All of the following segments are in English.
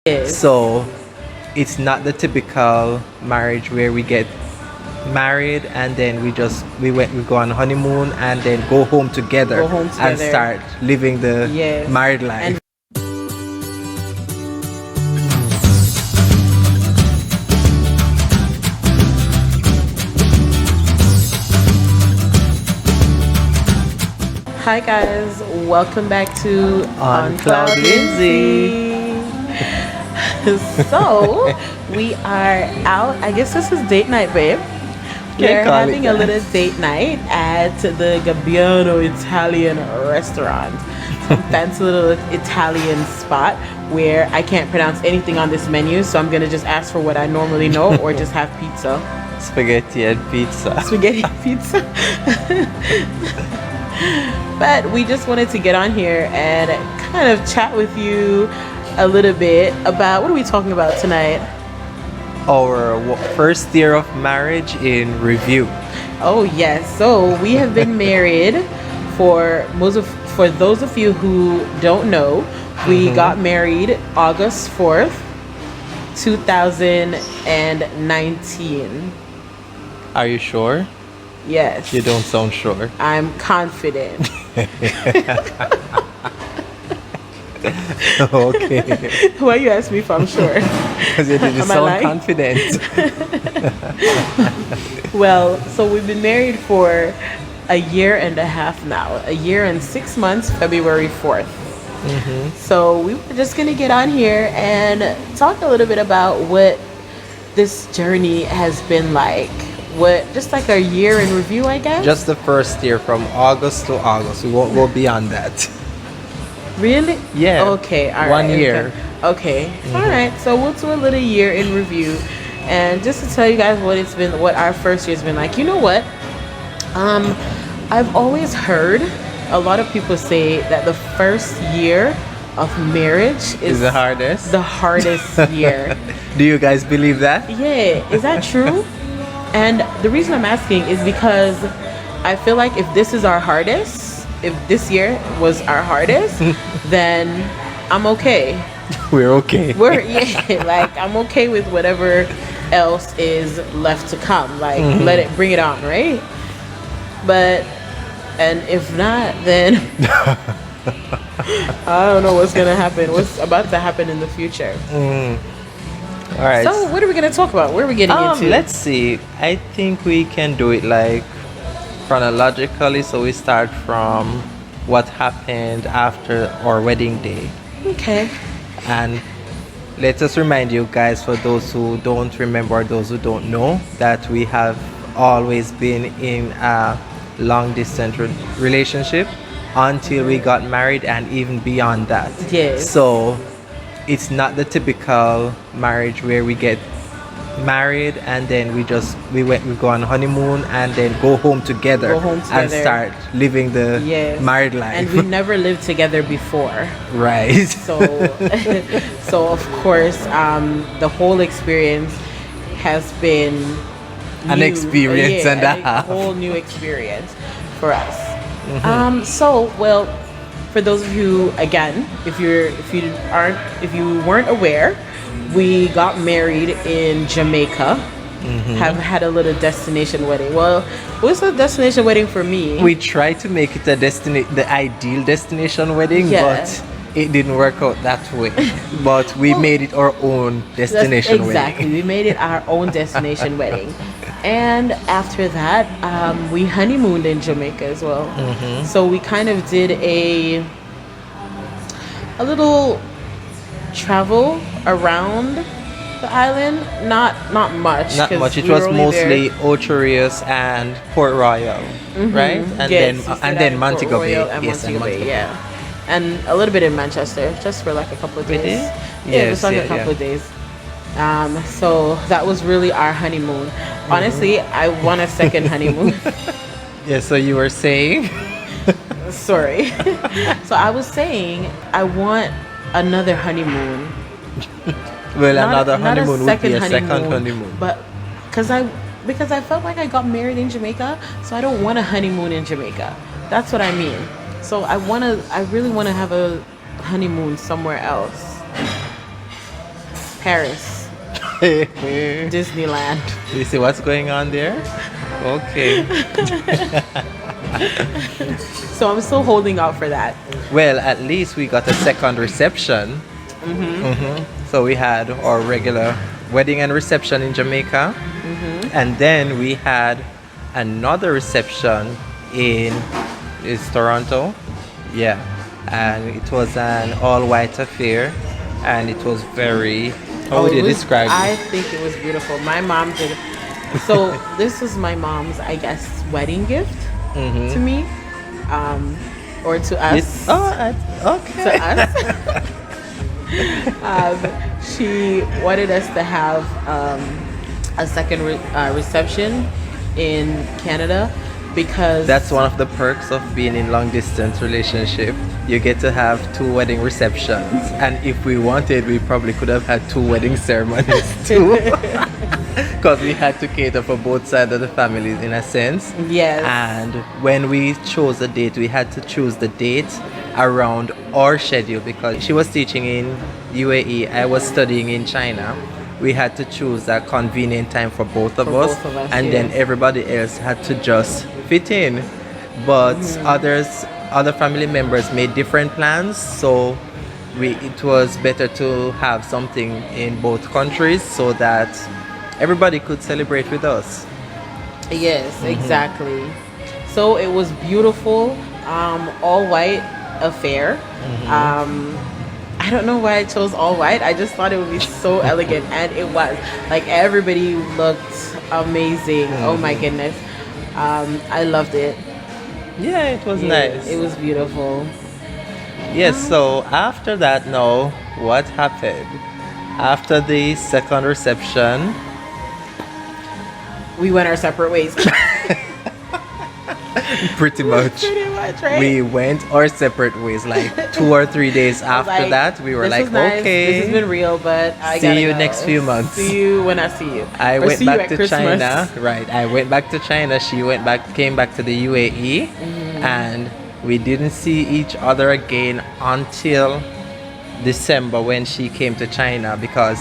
Yes. So it's not the typical marriage where we get married and then we go on honeymoon and then go home together, Go home and together. start living the Yes. married life. And hi guys, welcome back to OnCloudLindsay. So we are out. I guess this is date night, babe. We're call it having a that. little date night at the Gabbiano Italian restaurant. Some fancy little Italian spot where I can't pronounce anything on this menu, so I'm gonna just ask for what I normally know or just have pizza. Spaghetti and pizza. Spaghetti pizza. But we just wanted to get on here and kind of chat with you a little bit about what are we talking about tonight? Our first year of marriage in review. Oh yes, so we have been married for those of you who don't know, we got married August 4th, 2019. Are you sure? Yes. You don't sound sure. I'm confident. Okay. Why you ask me if I'm sure? Because you didn't Am I sound lying? confident. Well, so we've been married for a year and a half now. A year and 6 months, February 4th. So we were just gonna get on here and talk a little bit about what this journey has been like. Just like a year in review, I guess. Just the first year from August to August. We won't go beyond that. Really? Yeah. Okay. All right. 1 year. Okay. All right. So we'll do a little year in review, and just to tell you guys what our first year's been like. You know what? I've always heard a lot of people say that the first year of marriage is the hardest? The hardest year. Do you guys believe that? Yeah. Is that true? And the reason I'm asking is because I feel like if this is our hardest, if this year was our hardest, then I'm okay. We're okay. Like I'm okay with whatever else is left to come. Like bring it on, right? And if not, then I don't know what's gonna happen. What's about to happen in the future? All right. So what are we gonna talk about? Where are we getting into? Let's see. I think we can do it like chronologically. So we start from what happened after our wedding day. Okay. And let us remind you guys, for those who don't remember or those who don't know, that we have always been in a long distance relationship until we got married and even beyond that. Yes. So it's not the typical marriage where we get married and then we go on honeymoon and then go home together, and start living the married life. And we never lived together before. Right. So so of course the whole experience has been an experience and a half. whole new experience for us. So well, for those of you, again, if you weren't aware, we got married in Jamaica. Have had a little destination wedding. Well, it was a destination wedding for me. We tried to make it the ideal destination wedding, but it didn't work out that way. But we made it our own destination wedding. Exactly, we made it our own destination wedding. And after that, we honeymooned in Jamaica as well. So we kind of did a little travel around the island. Not much. Not much. It was mostly Ocho Rios and Port Royal, right? And then Montego Bay. Montego Bay, yeah. And a little bit in Manchester, just for like a couple of days. Just like a couple of days. So that was really our honeymoon. Honestly, I want a second honeymoon. Yeah, so you were saying? Sorry. So I was saying I want another honeymoon. Well, Not another honeymoon a would be a second second honeymoon. But because I felt like I got married in Jamaica, so I don't want a honeymoon in Jamaica. That's what I mean. So I really want to have a honeymoon somewhere else. Paris, You Disneyland. see what's going on there? Okay. So I'm still holding out for that. Well, at least we got a second reception. So we had our regular wedding and reception in Jamaica, and then we had another reception in is Toronto. Yeah, and it was an all-white affair, and it was very. How would you describe I it? think it was beautiful. My mom did. So this was my mom's, I guess, wedding gift to me, or to us. To Okay. us. She wanted us to have a second reception in Canada because That's one of the perks of being in long distance relationship. You get to have two wedding receptions, and if we wanted, we probably could have had two wedding ceremonies too, because we had to cater for both sides of the families in a sense. Yes. And when we chose the date, we had to choose the date around our schedule because she was teaching in UAE, I was studying in China. We had to choose a convenient time for both of us, both of us, and then yes. everybody else had to just fit in. But other family members made different plans, so it was better to have something in both countries so that everybody could celebrate with us. Yes, exactly. So it was beautiful, all white affair. I don't know why I chose all white. I just thought it would be so elegant, and it was. Like everybody looked amazing. Oh my goodness, I loved it. Yeah, it was nice. It was beautiful. Yes, so after that, now, what happened? After the second reception, We went our separate ways. pretty much, Pretty much, right? we went our separate ways. Like 2 or 3 days I was after like, that, we were "This like, was nice. okay. This has been real, but I See gotta you go. next few months." See you when I see you. I Or went see you back at to Christmas. China. Right. I went back to China. She came back to the UAE, and we didn't see each other again until December when she came to China because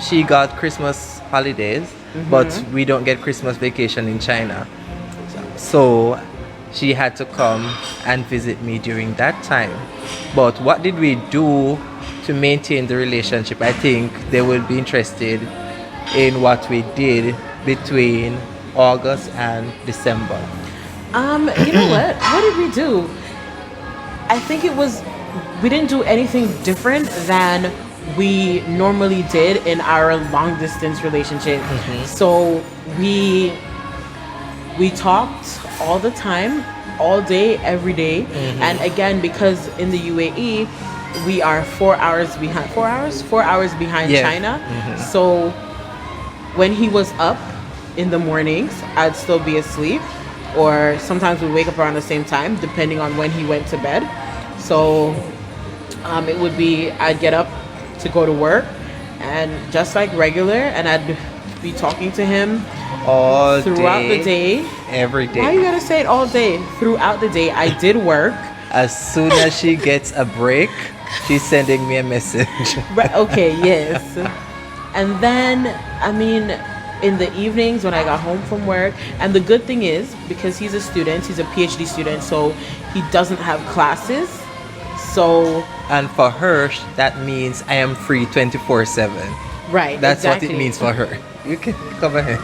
she got Christmas holidays, but we don't get Christmas vacation in China. So she had to come and visit me during that time. But what did we do to maintain the relationship? I think they would be interested in what we did between August and December. You know what? What did we do? I think we didn't do anything different than we normally did in our long distance relationship. So we talked all the time, all day, every day. And again, because in the UAE, we are 4 hours behind. 4 hours? 4 hours behind Yeah. China. So when he was up in the mornings, I'd still be asleep. Or sometimes we wake up around the same time, depending on when he went to bed. So it would be, I'd get up to go to work, and just like regular, and I'd be talking to him All throughout day, the day. every Why you day. gotta say it all day? Throughout the day, I did work. As soon as she gets a break, she's sending me a message. Right, okay, yes. And then, I mean, in the evenings when I got home from work, and the good thing is, because he's a student, he's a PhD student, so he doesn't have classes. So, And for her, that means I am free 24/7. right, That's exactly. what it means for her. You can come ahead.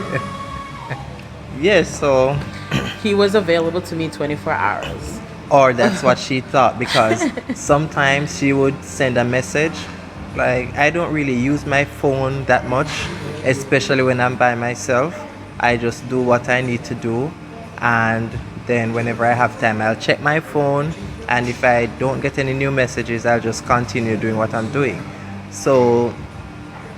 Yes, so, He was available to me 24 hours. or that's what she thought because sometimes she would send a message. Like, I don't really use my phone that much, especially when I'm by myself. I just do what I need to do, and then whenever I have time, I'll check my phone, and if I don't get any new messages, I'll just continue doing what I'm doing. So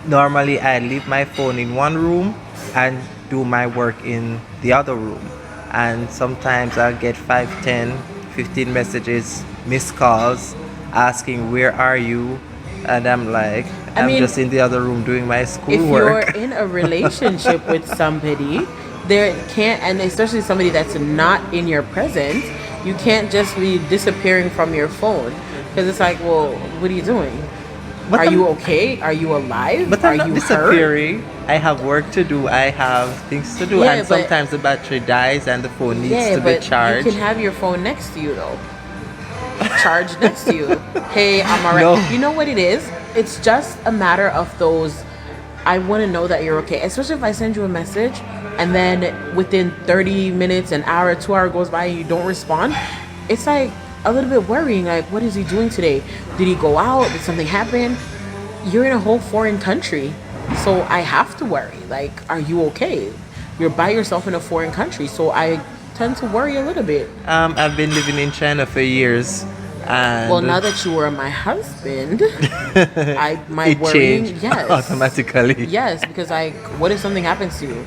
normally I leave my phone in one room and do my work in the other room, and sometimes I'll get 5, 10, 15 messages, missed calls asking where are you, and I'm like, I'm mean, just in the other room doing my If you're schoolwork. in a relationship with somebody, there can't, and especially somebody that's not in your presence, you can't just be disappearing from your phone, because it's like, well, what are you doing? But Are I'm, you okay? Are you alive? but Are I'm not you hurt? disappearing. I have work to do. I have things to do, Yeah, and but sometimes the battery dies and the phone needs yeah, to be but you can charged. have your phone next to you though. Charged next to you. Hey, I'm alright. No. You know what it is? It's just a matter of those. I want to know that you're okay, especially if I send you a message and then within 30 minutes, an hour, 2 hour goes by and you don't respond. It's like a little bit worrying. Like, what is he doing today? Did he go out? Did something happen? You're in a whole foreign country, so I have to worry. Like, are you okay? You're by yourself in a foreign country, so I tend to worry a little bit. I've been living in China for years, Well, and now that you are my husband, my it worrying, changed yes, automatically. yes, because like, what if something happens to you?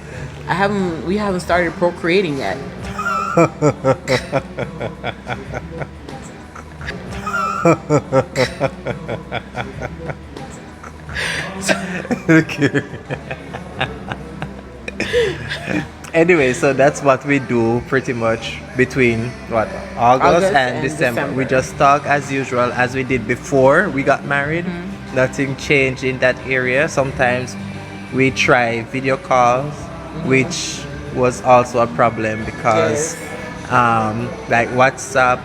We haven't started procreating yet. Okay. Anyway, so that's what we do pretty much between what August and December. We just talk as usual as we did before we got married. Nothing changed in that area. Sometimes we try video calls, which was also a problem because like WhatsApp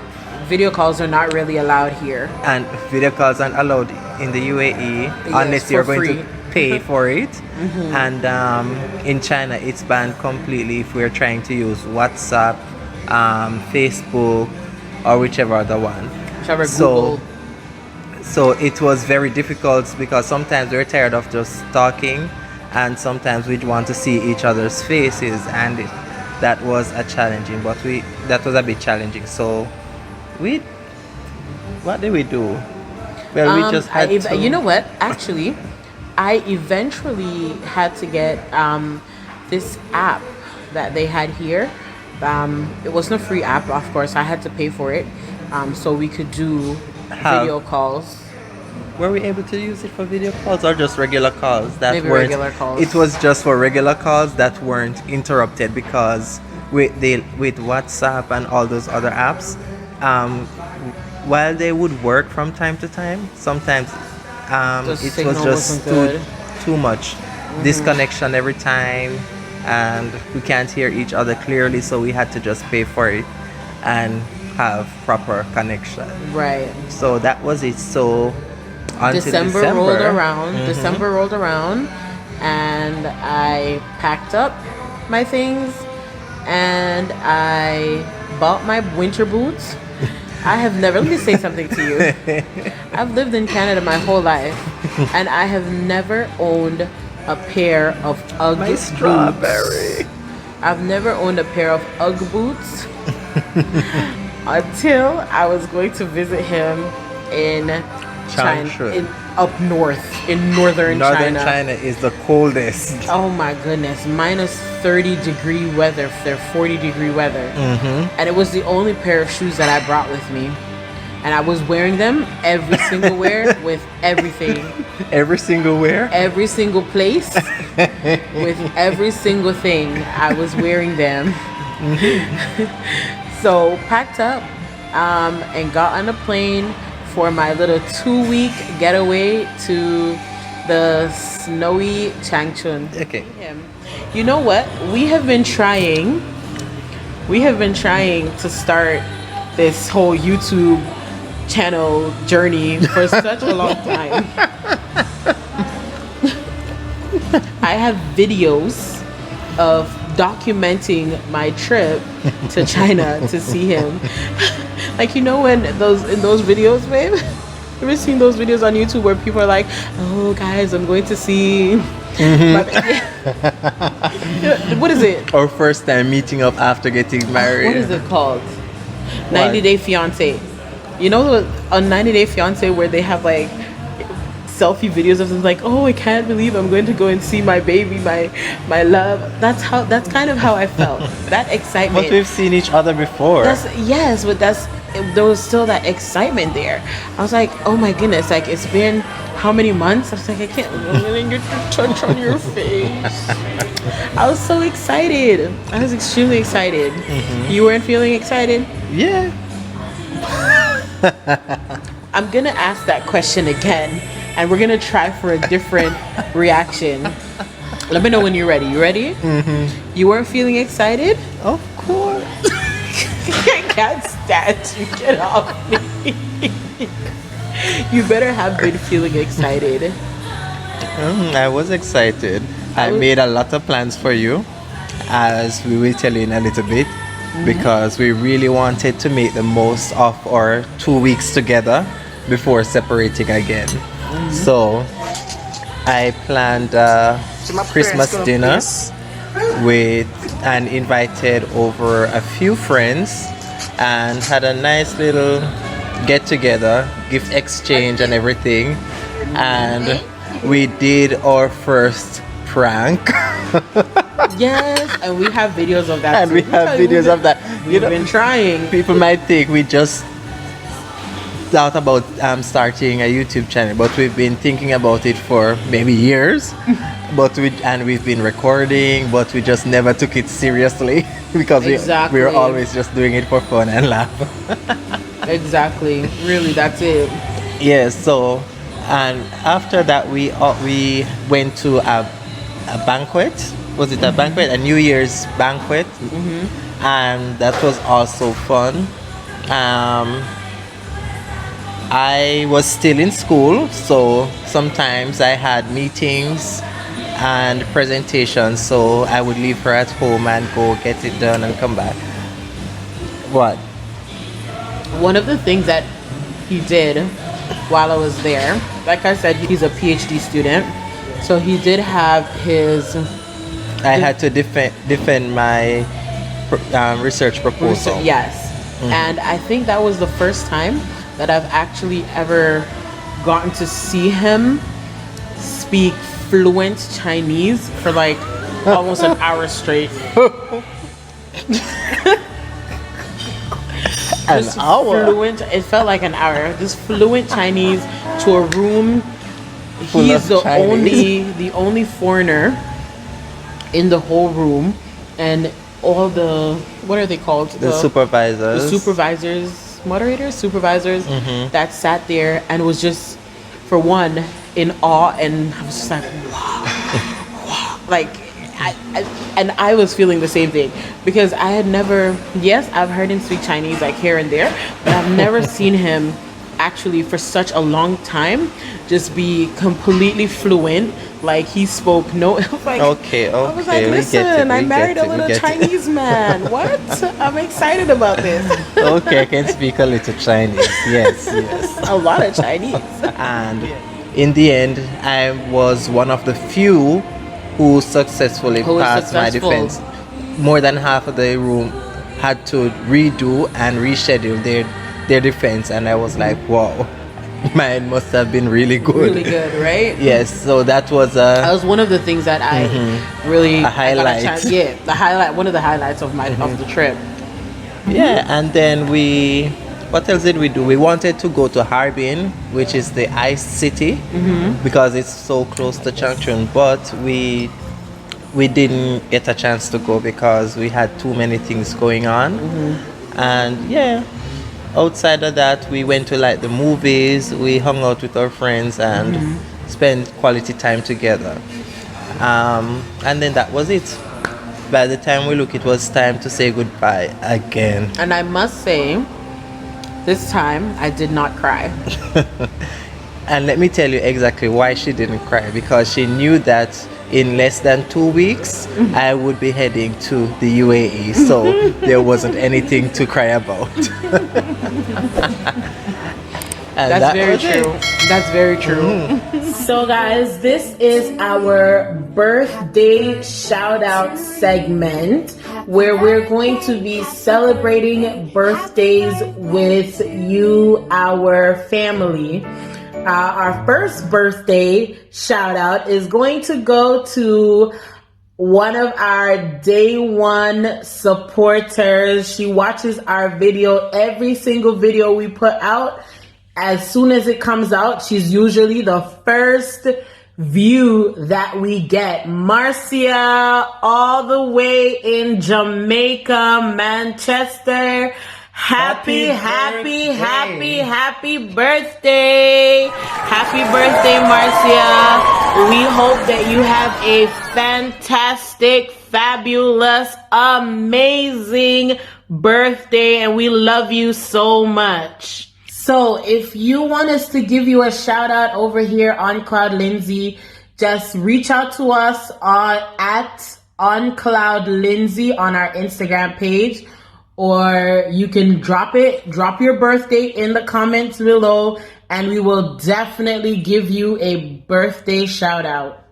Video calls are not really allowed here. and video calls aren't allowed in the UAE unless for you're going free. to pay for it. And in China, it's banned completely if we're trying to use WhatsApp, Facebook, or whichever other one. Whichever So, Google. so it was very difficult because sometimes we're tired of just talking, and sometimes we want to see each other's faces, and that was a challenging. That was a bit challenging. So what did we do? Well, we just had to. You know what? Actually, I eventually had to get this app that they had here. It wasn't a free app, of course. I had to pay for it, so we could do video calls. Were we able to use it for video calls or just regular calls that Maybe weren't? regular calls. It was just for regular calls that weren't interrupted because with WhatsApp and all those other apps, while they would work from time to time, sometimes it was just too much disconnection every time, and we can't hear each other clearly, so we had to just pay for it and have proper connection. Right. So that was it. So until December rolled around. December rolled around, and I packed up my things, and I bought my winter boots. I have never. Let me say something to you. I've lived in Canada my whole life, and I have never owned a pair of UGG My boots. strawberry. I've never owned a pair of UGG boots until I was going to visit him in China, up north in northern Northern China. China is the coldest. Oh my goodness, minus 30-degree weather. They're 40-degree weather, and it was the only pair of shoes that I brought with me, and I was wearing them every single wear with everything, Every single wear. every single place, with every single thing. I was wearing them. So packed up, and got on a plane for my little 2-week getaway to the snowy Changchun. Okay. You know what? We have been trying to start this whole YouTube channel journey for such a long time. I have videos of documenting my trip to China to see him. Like, you know, when in those videos, babe, have you seen those videos on YouTube where people are like, oh guys, I'm going to see my baby. What is it? Our first time meeting up after getting married. What is it called? 90 Day Fiance. You know on 90 Day Fiance where they have like selfie videos of them like, oh, I can't believe I'm going to go and see my baby, my love. That's kind of how I felt. That excitement. But we've seen each other before. Yes, but there was still that excitement there. I was like, oh my goodness, like it's been how many months? I was like, I can't get to touch on your face. I was so excited. I was extremely excited. You weren't feeling excited? Yeah. I'm gonna ask that question again. and we're gonna try for a different reaction. Let me know when you're ready. You ready? Mm-hmm. You weren't feeling excited? Of course. I can't stand you. Get off me. You better have been feeling excited. I was excited. I made a lot of plans for you, as we will tell you in a little bit, because we really wanted to make the most of our 2 weeks together before separating again. So I planned a Christmas dinner with and invited over a few friends and had a nice little get together, gift exchange and everything. And we did our first prank. Yes, and we have videos of that. And too. we have videos of that. We've been trying. People might think we just thought about starting a YouTube channel, but we've been thinking about it for maybe years. We've been recording, but we just never took it seriously because we were always just doing it for fun and laugh. Exactly. Really, that's it. Yes. So, and after that, we went to a banquet. Was it a banquet? A New Year's banquet, and that was also fun. I was still in school, so sometimes I had meetings and presentations, so I would leave her at home and go get it done and come back. What? One of the things that he did while I was there, like I said, he's a PhD student, so he did have his... I had to defend my research proposal. Yes. And I think that was the first time that I've actually ever gotten to see him speak fluent Chinese for like almost an hour straight. An hour? Fluent, it felt like an hour. Just fluent Chinese to a room. He's the only foreigner in the whole room, and all the, what are they called? The supervisors. The supervisors, moderators, supervisors that sat there and was just, for one, in awe, and I was just like, wow, wow. Like, I was feeling the same thing, because I had never, yes, I've heard him speak Chinese like here and there, but I've never seen him actually for such a long time just be completely fluent. Like, he spoke no, like, okay. I was like, listen, I married a little Chinese man. What? I'm excited about this. Okay, I can speak a little Chinese. Yes. A lot of Chinese. And in the end, I was one of the few who successfully passed my defense. More than half of the room had to redo and reschedule their defense, and I was like, wow. Mine must have been really good. Really good, right? Yes. So that was one of the things that I really a highlight. The highlight. One of the highlights of of the trip. Yeah, and then what else did we do? We wanted to go to Harbin, which is the ice city, because it's so close to Changchun, but we didn't get a chance to go because we had too many things going on, and yeah. Outside of that, we went to like the movies, we hung out with our friends and spent quality time together. And then that was it. By the time we look, it was time to say goodbye again. And I must say, this time I did not cry. And let me tell you exactly why she didn't cry. Because she knew that in less than 2 weeks, I would be heading to the UAE. So there wasn't anything to cry about. That's very true. That's very true. So guys, this is our birthday shout out segment where we're going to be celebrating birthdays with you, our family. Our first birthday shout out is going to go to one of our day one supporters. She watches our video, every single video we put out. As soon as it comes out, she's usually the first view that we get. Marcia, all the way in Jamaica, Manchester. Happy birthday. Happy Happy birthday, Marcia. We hope that you have a fantastic, fabulous, amazing birthday, and we love you so much. So if you want us to give you a shout out over here on OnCloudLindsay, just reach out to us at OnCloudLindsay on our Instagram page, or you can drop your birthday in the comments below, and we will definitely give you a birthday shout out.